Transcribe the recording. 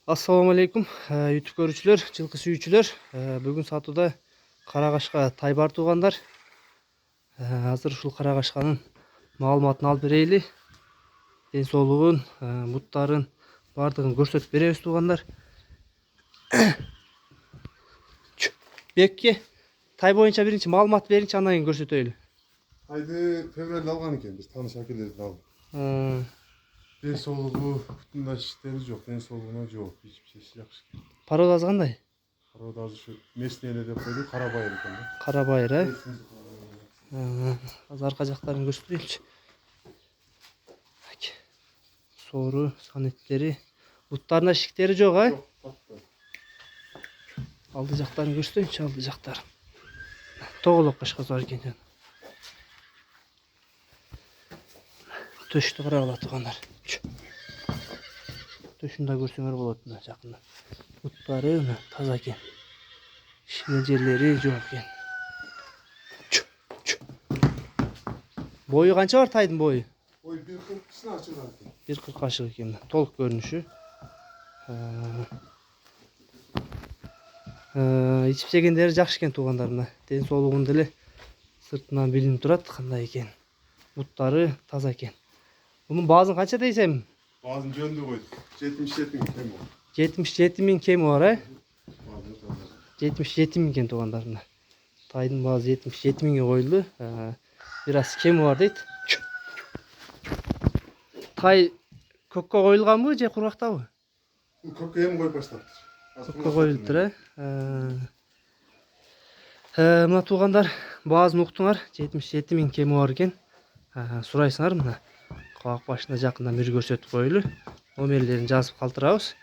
Assalamu alaikum YouTube görүүчүлөр, жылкы сүйүүчүлөр. Бүгүн сатууда карагашка тай бар туугандар. Азыр ушул карагашканын маалыматын алып берели. Ден соолугун, буттарын бардыгын көрсөтүп беребиз туугандар. Бекке тай боюнча биринчи маалымат беринчи, андан кийин көрсөтөлү. Тайды февралда алган экен биз, тааныш акелерден алып. Ден соолугу, бутунда иштери жок, ден соолугуна жооп, ичип жакшы. Породасы кандай? Породасы ушу местный эле деп койду, карабайыр экен да. Карабайыр, азыр арка жактарын көрсөтөйүнчү. Соору, санеттери, буттарында шиктери жок, Алды жактарын көрсөтөйүнчү, алды жактарын. Тоголок кашкасы бар экен. Төштү карап алат туугандар. Төшүндө көрсөңөр болот мына жакында. Буттары мына таза экен. Шине жерлери жок экен. Бою канча бар тайдын бою? Ой, 1.40 ашык экен. 1.40 ашык экен. Толук көрүнүшү. Ичип жегендери жакшы экен туугандар мына. Ден соолугун деле сыртынан билинип турат кандай экен. Буттары таза экен. Bunun bazın kaça deysem? Bazın жөндү койдук. 77 000 кем бар. 77 000 kemi var ha? 77 000 ken tuğanlarına. Taydın bazı 77 000'e koyuldu. Biraz kemi var deydi. Tay kökke koyulgan mı? Kurakta mı? Kökke hem koyup başlattır. Kökke koyuldur ha? Mına tuğanlar bazı noktular 77 000 kemi var eken. Suraysınlar mı? Kavak başında jakından bir көрсөтүп коелу. Номерлерин жазып калтырабыз.